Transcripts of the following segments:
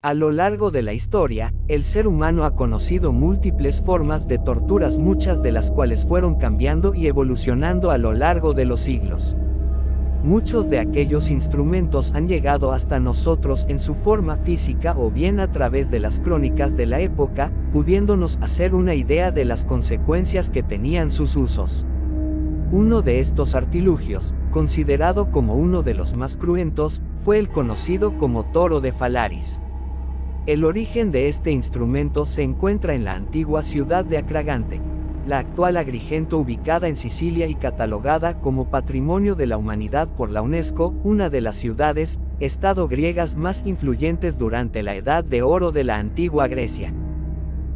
A lo largo de la historia, el ser humano ha conocido múltiples formas de torturas, muchas de las cuales fueron cambiando y evolucionando a lo largo de los siglos. Muchos de aquellos instrumentos han llegado hasta nosotros en su forma física o bien a través de las crónicas de la época, pudiéndonos hacer una idea de las consecuencias que tenían sus usos. Uno de estos artilugios, considerado como uno de los más cruentos, fue el conocido como toro de Falaris. El origen de este instrumento se encuentra en la antigua ciudad de Acragante, la actual Agrigento, ubicada en Sicilia y catalogada como Patrimonio de la Humanidad por la UNESCO, una de las ciudades-estado griegas más influyentes durante la Edad de Oro de la antigua Grecia.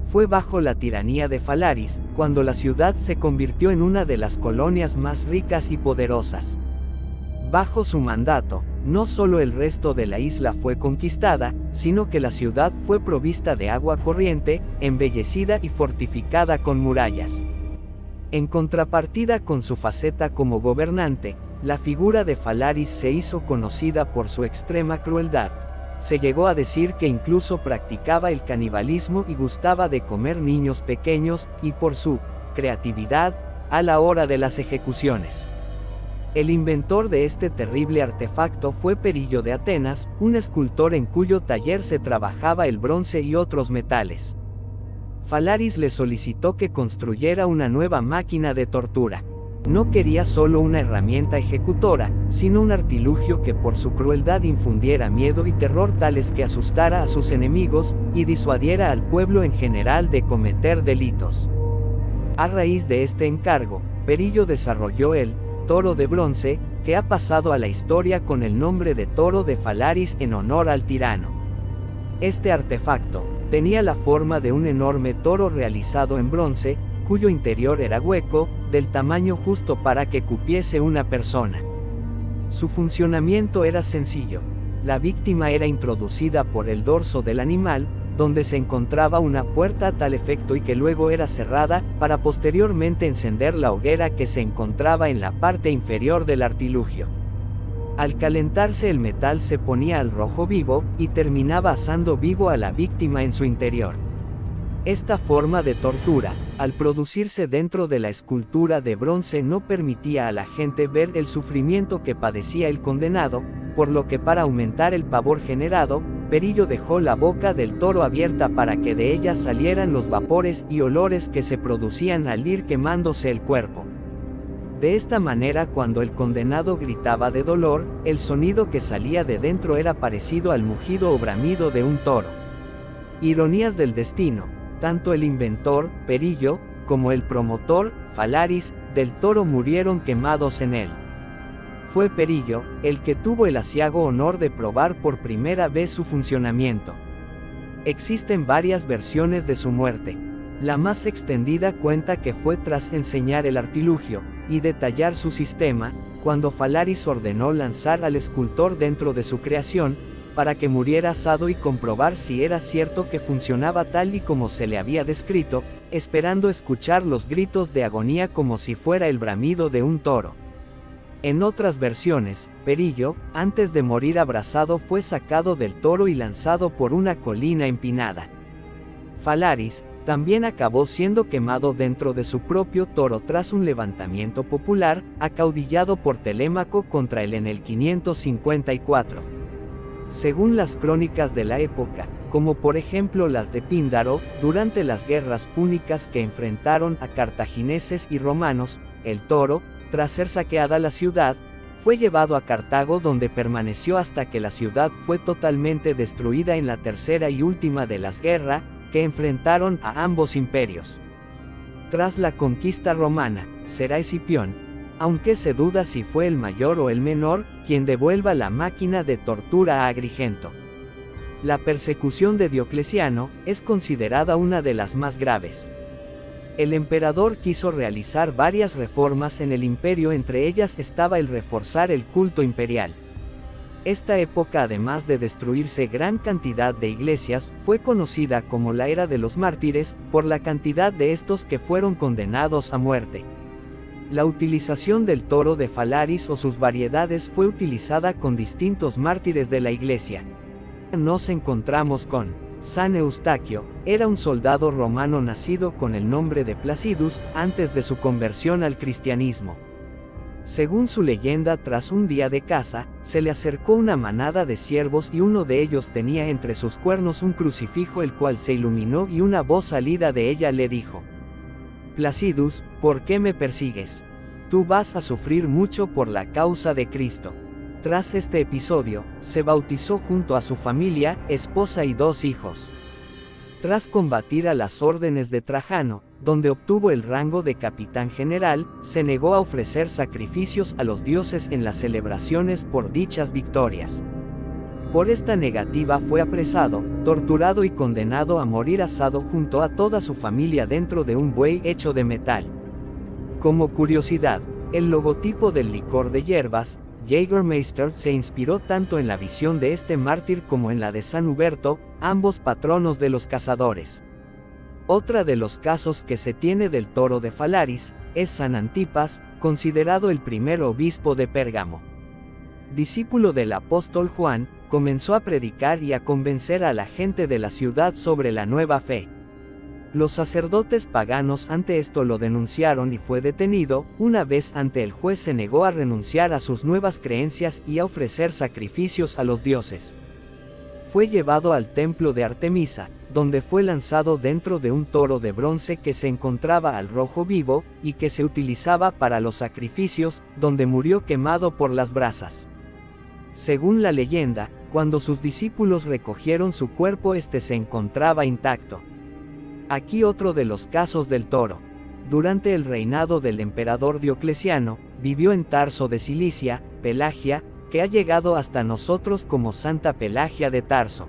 Fue bajo la tiranía de Falaris, cuando la ciudad se convirtió en una de las colonias más ricas y poderosas. Bajo su mandato, no solo el resto de la isla fue conquistada, sino que la ciudad fue provista de agua corriente, embellecida y fortificada con murallas. En contrapartida con su faceta como gobernante, la figura de Falaris se hizo conocida por su extrema crueldad. Se llegó a decir que incluso practicaba el canibalismo y gustaba de comer niños pequeños, y por su creatividad a la hora de las ejecuciones. El inventor de este terrible artefacto fue Perillo de Atenas, un escultor en cuyo taller se trabajaba el bronce y otros metales. Falaris le solicitó que construyera una nueva máquina de tortura. No quería solo una herramienta ejecutora, sino un artilugio que por su crueldad infundiera miedo y terror tales que asustara a sus enemigos, y disuadiera al pueblo en general de cometer delitos. A raíz de este encargo, Perillo desarrolló el toro de bronce, que ha pasado a la historia con el nombre de toro de Falaris en honor al tirano. Este artefacto tenía la forma de un enorme toro realizado en bronce, cuyo interior era hueco, del tamaño justo para que cupiese una persona. Su funcionamiento era sencillo. La víctima era introducida por el dorso del animal, donde se encontraba una puerta a tal efecto y que luego era cerrada, para posteriormente encender la hoguera que se encontraba en la parte inferior del artilugio. Al calentarse el metal se ponía al rojo vivo, y terminaba asando vivo a la víctima en su interior. Esta forma de tortura, al producirse dentro de la escultura de bronce, no permitía a la gente ver el sufrimiento que padecía el condenado, por lo que para aumentar el pavor generado, Perillo dejó la boca del toro abierta para que de ella salieran los vapores y olores que se producían al ir quemándose el cuerpo. De esta manera, cuando el condenado gritaba de dolor, el sonido que salía de dentro era parecido al mugido o bramido de un toro. Ironías del destino, tanto el inventor, Perillo, como el promotor, Falaris, del toro murieron quemados en él. Fue Perillo el que tuvo el aciago honor de probar por primera vez su funcionamiento. Existen varias versiones de su muerte. La más extendida cuenta que fue tras enseñar el artilugio y detallar su sistema, cuando Falaris ordenó lanzar al escultor dentro de su creación, para que muriera asado y comprobar si era cierto que funcionaba tal y como se le había descrito, esperando escuchar los gritos de agonía como si fuera el bramido de un toro. En otras versiones, Perillo, antes de morir abrasado, fue sacado del toro y lanzado por una colina empinada. Falaris también acabó siendo quemado dentro de su propio toro tras un levantamiento popular, acaudillado por Telémaco contra él en el 554. Según las crónicas de la época, como por ejemplo las de Píndaro, durante las guerras púnicas que enfrentaron a cartagineses y romanos, el toro, tras ser saqueada la ciudad, fue llevado a Cartago, donde permaneció hasta que la ciudad fue totalmente destruida en la tercera y última de las guerras que enfrentaron a ambos imperios. Tras la conquista romana, será Escipión, aunque se duda si fue el mayor o el menor, quien devuelva la máquina de tortura a Agrigento. La persecución de Diocleciano es considerada una de las más graves. El emperador quiso realizar varias reformas en el imperio, entre ellas estaba el reforzar el culto imperial. Esta época, además de destruirse gran cantidad de iglesias, fue conocida como la Era de los Mártires, por la cantidad de estos que fueron condenados a muerte. La utilización del toro de Falaris o sus variedades fue utilizada con distintos mártires de la iglesia. Nos encontramos con San Eustaquio. Era un soldado romano nacido con el nombre de Placidus antes de su conversión al cristianismo. Según su leyenda, tras un día de caza, se le acercó una manada de ciervos y uno de ellos tenía entre sus cuernos un crucifijo, el cual se iluminó y una voz salida de ella le dijo: Placidus, ¿por qué me persigues? Tú vas a sufrir mucho por la causa de Cristo. Tras este episodio, se bautizó junto a su familia, esposa y 2 hijos. Tras combatir a las órdenes de Trajano, donde obtuvo el rango de capitán general, se negó a ofrecer sacrificios a los dioses en las celebraciones por dichas victorias. Por esta negativa fue apresado, torturado y condenado a morir asado junto a toda su familia dentro de un buey hecho de metal. Como curiosidad, el logotipo del licor de hierbas, Jägermeister, se inspiró tanto en la visión de este mártir como en la de San Huberto, ambos patronos de los cazadores. Otra de los casos que se tiene del toro de Falaris es San Antipas, considerado el primer obispo de Pérgamo. Discípulo del apóstol Juan, comenzó a predicar y a convencer a la gente de la ciudad sobre la nueva fe. Los sacerdotes paganos ante esto lo denunciaron y fue detenido. Una vez ante el juez se negó a renunciar a sus nuevas creencias y a ofrecer sacrificios a los dioses. Fue llevado al templo de Artemisa, donde fue lanzado dentro de un toro de bronce que se encontraba al rojo vivo, y que se utilizaba para los sacrificios, donde murió quemado por las brasas. Según la leyenda, cuando sus discípulos recogieron su cuerpo, este se encontraba intacto. Aquí otro de los casos del toro. Durante el reinado del emperador Diocleciano, vivió en Tarso de Cilicia, Pelagia, que ha llegado hasta nosotros como Santa Pelagia de Tarso.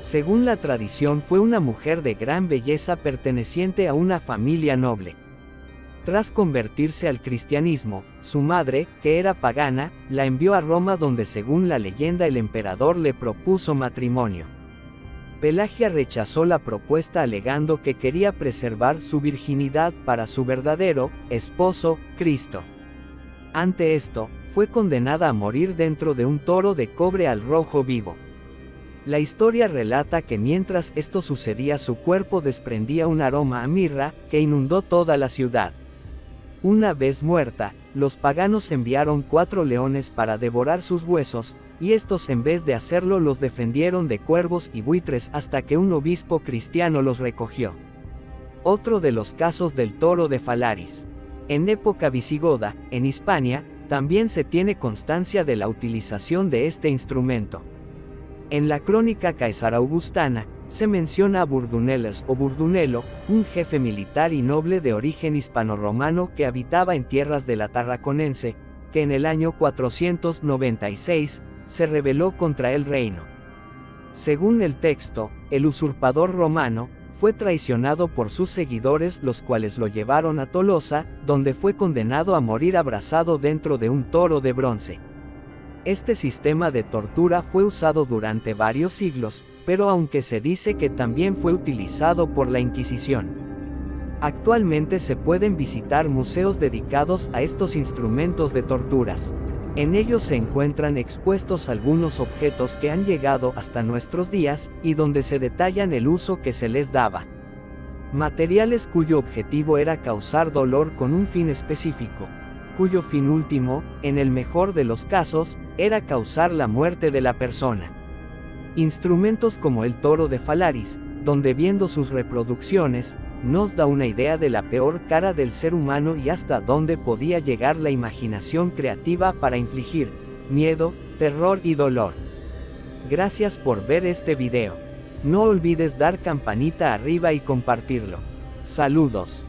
Según la tradición, fue una mujer de gran belleza perteneciente a una familia noble. Tras convertirse al cristianismo, su madre, que era pagana, la envió a Roma, donde según la leyenda el emperador le propuso matrimonio. Pelagia rechazó la propuesta alegando que quería preservar su virginidad para su verdadero esposo, Cristo. Ante esto, fue condenada a morir dentro de un toro de cobre al rojo vivo. La historia relata que mientras esto sucedía, su cuerpo desprendía un aroma a mirra que inundó toda la ciudad. Una vez muerta, los paganos enviaron 4 leones para devorar sus huesos, y estos, en vez de hacerlo, los defendieron de cuervos y buitres hasta que un obispo cristiano los recogió. Otro de los casos del toro de Falaris. En época visigoda, en Hispania, también se tiene constancia de la utilización de este instrumento. En la crónica caesar-augustana, se menciona a Burduneles o Burdunelo, un jefe militar y noble de origen hispano-romano que habitaba en tierras de la Tarraconense, que en el año 496, se rebeló contra el reino. Según el texto, el usurpador romano fue traicionado por sus seguidores, los cuales lo llevaron a Tolosa, donde fue condenado a morir abrasado dentro de un toro de bronce. Este sistema de tortura fue usado durante varios siglos, pero aunque se dice que también fue utilizado por la Inquisición. Actualmente se pueden visitar museos dedicados a estos instrumentos de torturas. En ellos se encuentran expuestos algunos objetos que han llegado hasta nuestros días, y donde se detallan el uso que se les daba. Materiales cuyo objetivo era causar dolor con un fin específico, cuyo fin último, en el mejor de los casos, era causar la muerte de la persona. Instrumentos como el toro de Falaris, donde viendo sus reproducciones, nos da una idea de la peor cara del ser humano y hasta dónde podía llegar la imaginación creativa para infligir miedo, terror y dolor. Gracias por ver este video. No olvides dar campanita arriba y compartirlo. Saludos.